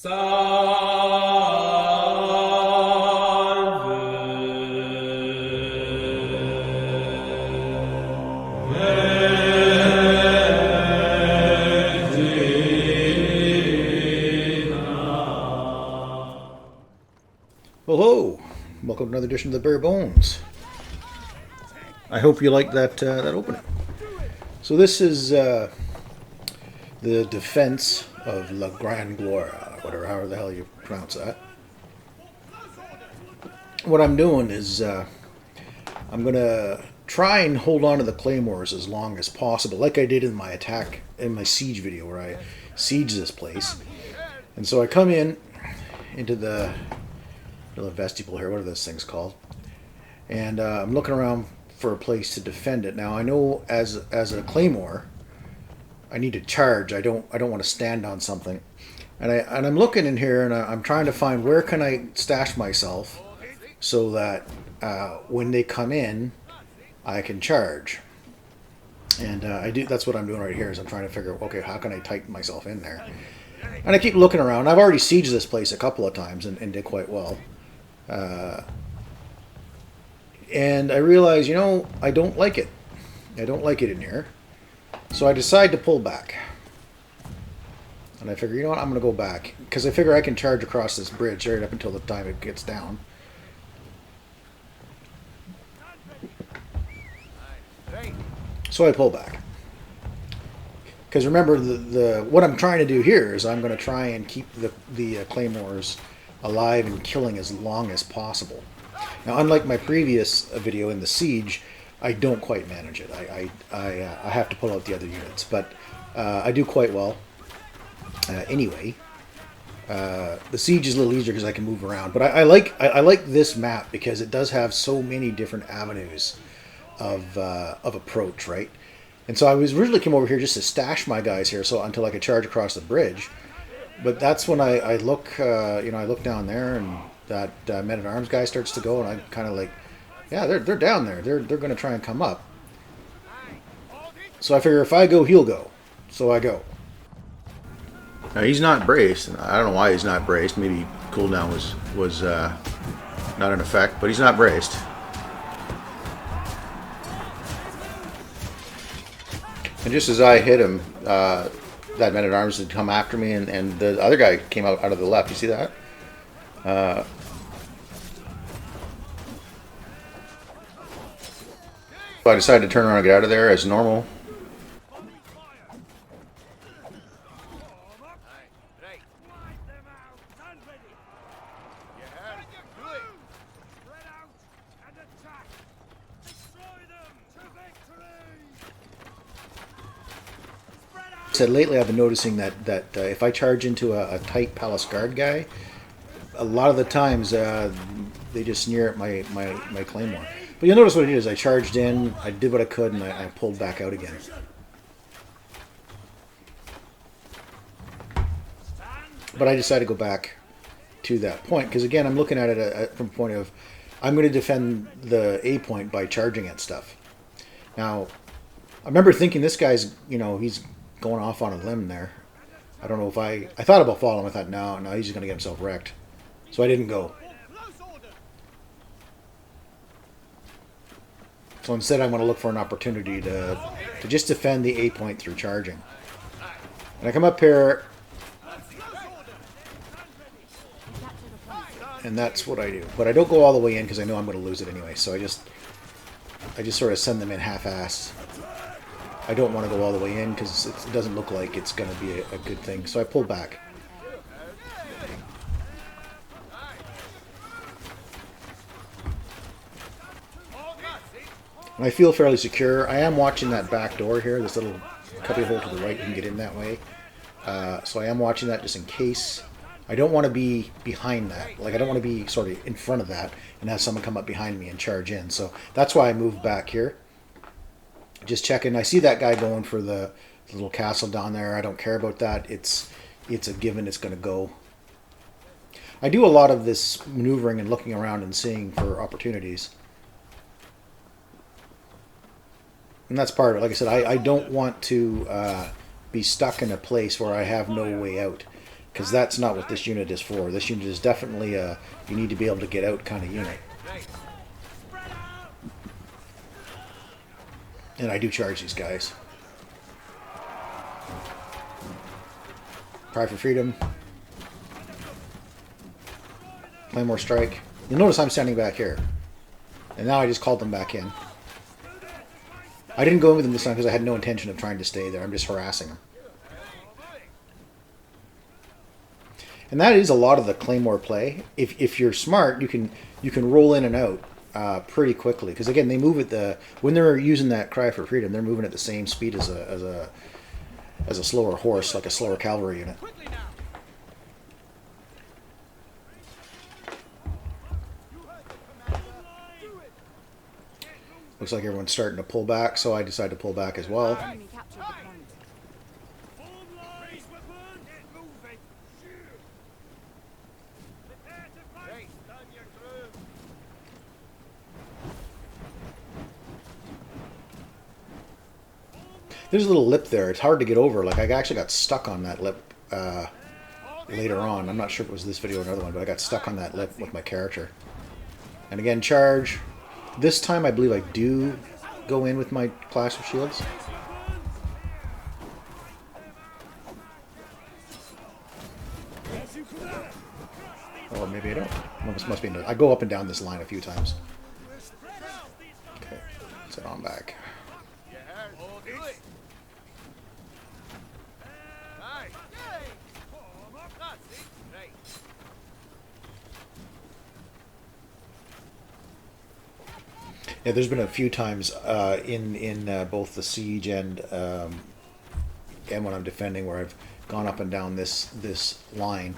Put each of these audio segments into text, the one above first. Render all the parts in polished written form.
Hello, welcome to another edition of the Bare Bones. I hope you like that opening. So this is the defense of Grande Gloire, whatever, however the hell you pronounce that. What I'm doing is I'm gonna try and hold on to the Claymores as long as possible, like I did in my attack in my siege video where I siege this place. And so I come into the vestibule here, whatever this thing's called, and I'm looking around for a place to defend it. Now I know as a Claymore, I need to charge. I don't want to stand on something, and I'm looking in here and I'm trying to find where can I stash myself so that when they come in, I can charge. And that's what I'm doing right here. Is I'm trying to figure, okay, how can I tighten myself in there? And I keep looking around. I've already sieged this place a couple of times and did quite well. And I realize, I don't like it. I don't like it in here. So I decide to pull back. And I figure, I'm going to go back. Because I figure I can charge across this bridge right up until the time it gets down. So I pull back. Because remember, what I'm trying to do here is I'm going to try and keep the Claymores alive and killing as long as possible. Now, unlike my previous video in the siege, I don't quite manage it. I have to pull out the other units, but I do quite well. Anyway, the siege is a little easier because I can move around. But I like this map because it does have so many different avenues of approach, right? And so I was originally came over here just to stash my guys here, so until I could charge across the bridge. But that's when I look, I look down there, and that men-at-arms guy starts to go, and I'm kind of like, yeah, they're down there. They're going to try and come up. So I figure if I go, he'll go. So I go. Now he's not braced. I don't know why he's not braced. Maybe cooldown was not in effect, but he's not braced. And just as I hit him, that man-at-arms had come after me, and the other guy came out of the left. You see that? So I decided to turn around and get out of there as normal. Said lately I've been noticing that if I charge into a tight palace guard guy, a lot of the times they just sneer at my Claymore. But you'll notice what it is. I charged in, I did what I could, and I pulled back out again. But I decided to go back to that point because again I'm looking at it from a point of I'm going to defend the A point by charging at stuff. Now I remember thinking this guy's he's going off on a limb there. I don't know if I thought about following him. I thought, no, he's just going to get himself wrecked. So I didn't go. So instead I'm going to look for an opportunity to just defend the A point through charging. And I come up here, and that's what I do. But I don't go all the way in because I know I'm going to lose it anyway. So I just sort of send them in half-assed. I don't want to go all the way in because it doesn't look like it's going to be a good thing. So I pull back. And I feel fairly secure. I am watching that back door here, this little cubby hole to the right. You can get in that way. So I am watching that just in case. I don't want to be behind that. Like, I don't want to be sort of in front of that and have someone come up behind me and charge in. So that's why I moved back here. Just checking. I see that guy going for the little castle down there. I don't care about that. It's a given. It's going to go. I do a lot of this maneuvering and looking around and seeing for opportunities. And that's part of it. Like I said, I don't want to be stuck in a place where I have no way out. Because that's not what this unit is for. This unit is definitely a you need to be able to get out kind of unit. And I do charge these guys. Cry for freedom. Claymore strike. You'll notice I'm standing back here. And now I just called them back in. I didn't go in with them this time because I had no intention of trying to stay there. I'm just harassing them. And that is a lot of the Claymore play. If you're smart, you can roll in and out pretty quickly. Because again, they move at the when they're using that cry for freedom, they're moving at the same speed as a slower horse, like a slower cavalry unit. Looks like everyone's starting to pull back, so I decided to pull back as well. There's a little lip there. It's hard to get over. Like, I actually got stuck on that lip later on. I'm not sure if it was this video or another one, but I got stuck on that lip with my character. And again, charge. This time, I believe I do go in with my Clash of Shields. Or maybe I don't. This must be. I go up and down this line a few times. Okay, set on back. Yeah, there's been a few times in both the siege and when I'm defending where I've gone up and down this line,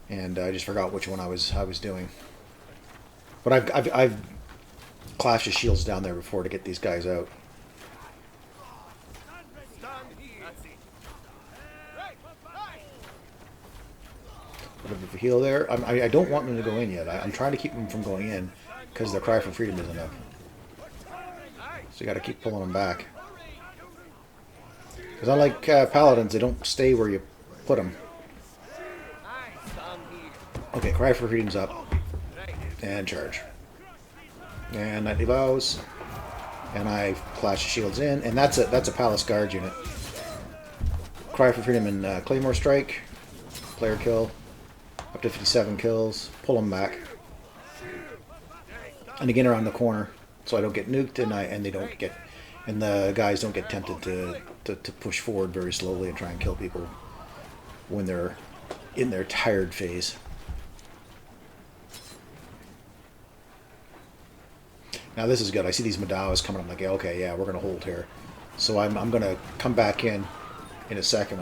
and I just forgot which one I was doing. But I've clashed the shields down there before to get these guys out. Bit of a heal there. I don't want them to go in yet. I'm trying to keep them from going in because their cry for freedom isn't up. So you got to keep pulling them back. Because unlike paladins, they don't stay where you put them. Okay, cry for freedom's up. And charge. And Knightly Vows. And I clash the shields in. And that's a Palace Guard unit. Cry for freedom and Claymore strike. Player kill. Up to 57 kills. Pull them back. And again around the corner. So I don't get nuked and they don't get, and the guys don't get tempted to push forward very slowly and try and kill people when they're in their tired phase. Now this is good. I see these Madawas coming. I'm like, okay, yeah, we're gonna hold here. So I'm gonna come back in a second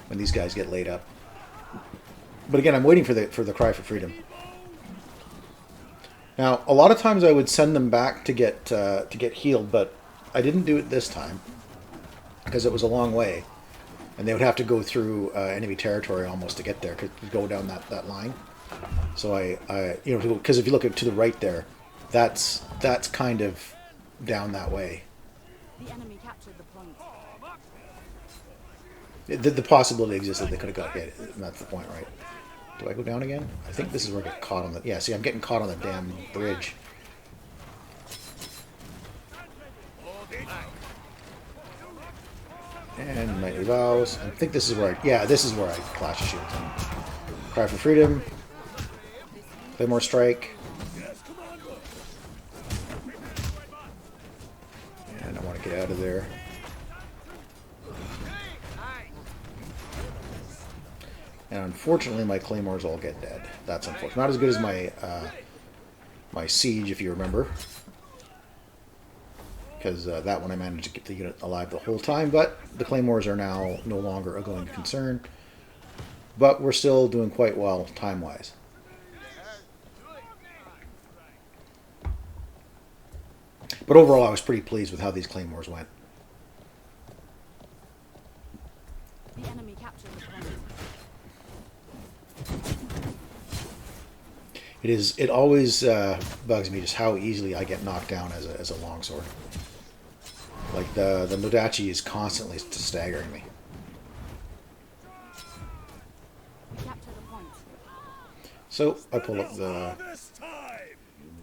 when these guys get laid up. But again, I'm waiting for the cry for freedom. Now, a lot of times I would send them back to get healed, but I didn't do it this time because it was a long way, and they would have to go through enemy territory almost to get there, to go down that line. So because if you look to the right there, that's kind of down that way. The enemy captured the point. The possibility exists that they could have got hit, and that's the point, right? Do I go down again? I think this is where I get caught on the... Yeah, see, I'm getting caught on the damn bridge. And Knightly Vows. I think this is where I... Yeah, this is where I clash the shields. Cry for freedom. Claymore strike. And I want to get out of there. And unfortunately, my Claymores all get dead. That's unfortunate. Not as good as my my Siege, if you remember. Because that one I managed to keep the unit alive the whole time. But the Claymores are now no longer a going concern. But we're still doing quite well time-wise. But overall, I was pretty pleased with how these Claymores went. The enemy captured the point. It always bugs me just how easily I get knocked down as a longsword. Like the Nodachi is constantly staggering me. So I pull up the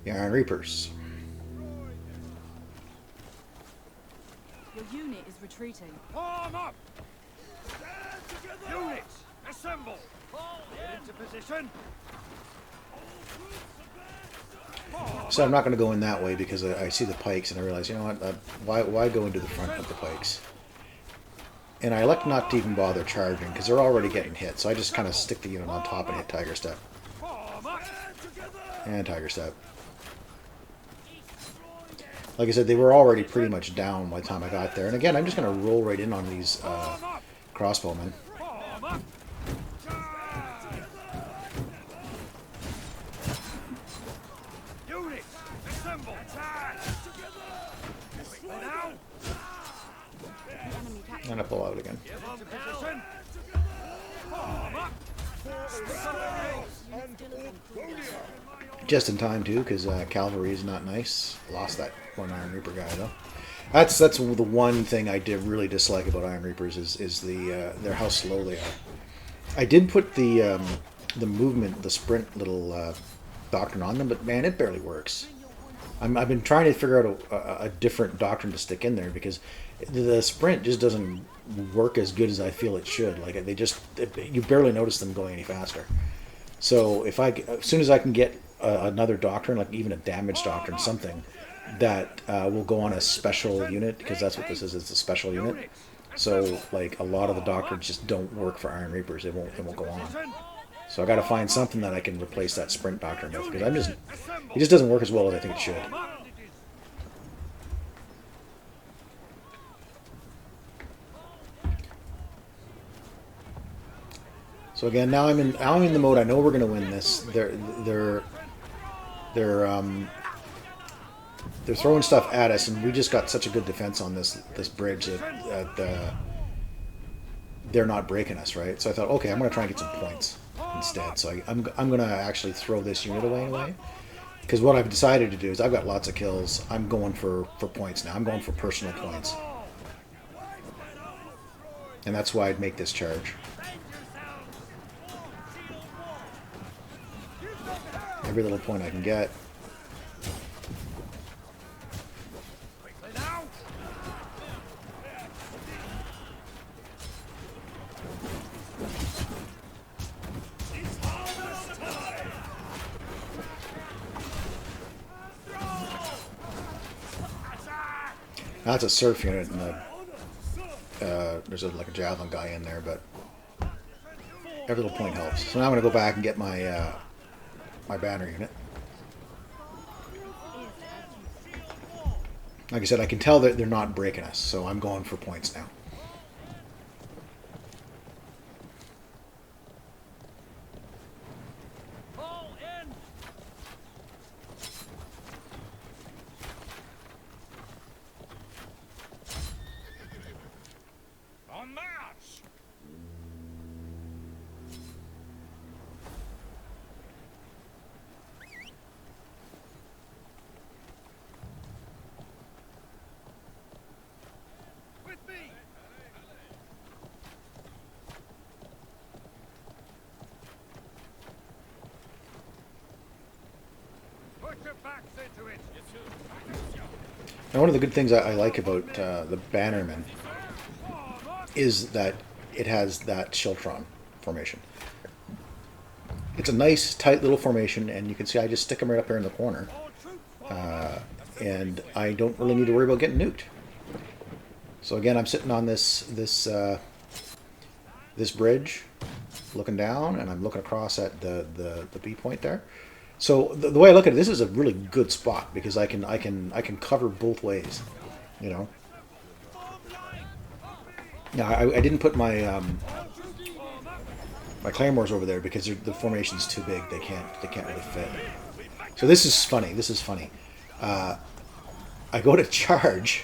Iron Reapers. Your unit is retreating. Arm up! Units, assemble! Get into position! So I'm not going to go in that way because I see the pikes and I realize, you know what, why go into the front of the pikes? And I elect not to even bother charging because they're already getting hit. So I just kind of stick the unit on top and hit Tiger Step. And Tiger Step. Like I said, they were already pretty much down by the time I got there. And again, I'm just going to roll right in on these crossbowmen. And I pull out again. Just in time too, because cavalry is not nice. Lost that one Iron Reaper guy though. That's the one thing I did really dislike about Iron Reapers is their how slow they are. I did put the movement, the sprint little doctrine on them, but man, it barely works. I've been trying to figure out a different doctrine to stick in there because the sprint just doesn't work as good as I feel it should. Like you barely notice them going any faster. So as soon as I can get another doctrine, like even a damage doctrine, something that will go on a special unit, because that's what this is. It's a special unit. So like a lot of the doctrines just don't work for Iron Reapers. It won't go on. So I got to find something that I can replace that sprint doctrine with, because it just doesn't work as well as I think it should. So again, now I'm in the mode. I know we're going to win this. They're throwing stuff at us, and we just got such a good defense on this bridge that they're not breaking us, right? So I thought, okay, I'm going to try and get some points instead. So I'm going to actually throw this unit away anyway, because what I've decided to do is I've got lots of kills. I'm going for points now. I'm going for personal points, and that's why I'd make this charge. Every little point I can get. That's a surf unit, and there's like a javelin guy in there, but every little point helps. So now I'm going to go back and get my my banner unit. Like I said, I can tell that they're not breaking us, so I'm going for points now. Now, one of the good things I like about the Bannerman is that it has that Shiltron formation. It's a nice, tight little formation, and you can see I just stick them right up here in the corner. And I don't really need to worry about getting nuked. So again, I'm sitting on this bridge, looking down, and I'm looking across at the B point there. So the way I look at it, this is a really good spot because I can cover both ways, you know. Now I didn't put my my Claymores over there because the formation's too big. They can't really fit. So this is funny. This is funny. I go to charge,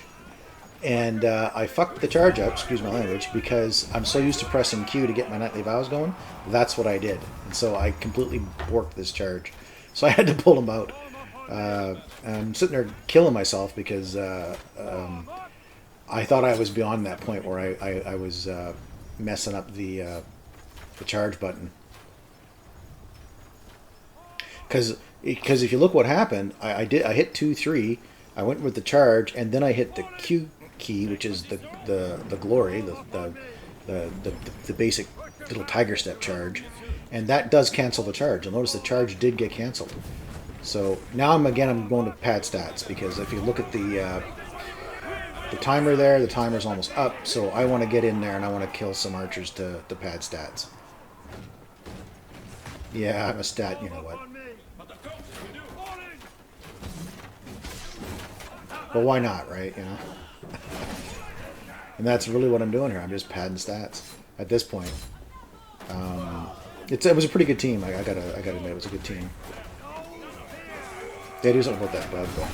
and I fucked the charge up. Excuse my language, because I'm so used to pressing Q to get my Nightly Vows going. That's what I did, and so I completely borked this charge. So I had to pull him out. I'm sitting there killing myself because I thought I was beyond that point where I was messing up the charge button. Because if you look what happened, I hit 2-3. I went with the charge, and then I hit the Q key, which is the glory, the basic little tiger step charge, and that does cancel the charge. You'll notice the charge did get canceled. So now I'm going to pad stats, because if you look at the timer there, the timer's almost up. So I want to get in there and I want to kill some archers to pad stats. Yeah, I'm a stat. You know what? But why not, right? You know. And that's really what I'm doing here. I'm just padding stats at this point. It was a pretty good team. I gotta admit, it was a good team. Yeah, do something about that, bud. Go.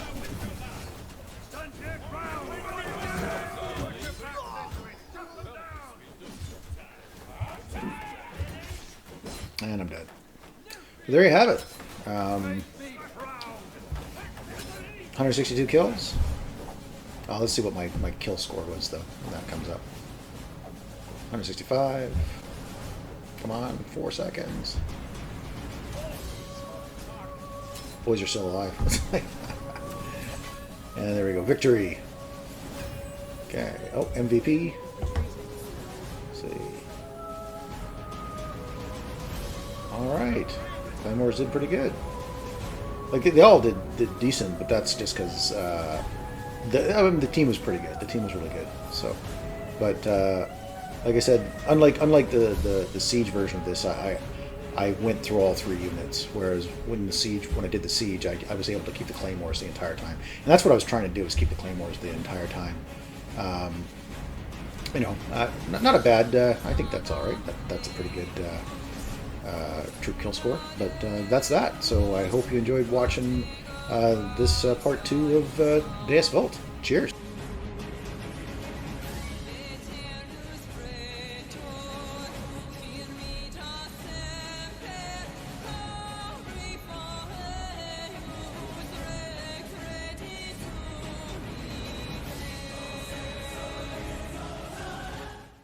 And I'm dead. So there you have it. 162 kills. Oh, let's see what my kill score was, though, when that comes up. 165. Come on, 4 seconds. Boys are still alive. And there we go. Victory. Okay. Oh, MVP. Let's see. Alright. Claymores did pretty good. Like, they all did decent, but that's just because the team was pretty good. The team was really good. So, but like I said, unlike the siege version of this, I went through all 3 units. Whereas when I did the siege, I was able to keep the claymores the entire time, and that's what I was trying to do, is keep the claymores the entire time. You know, not a bad. I think that's all right. That's a pretty good troop kill score. But that's that. So I hope you enjoyed watching this part 2 of Deus Vult. Cheers.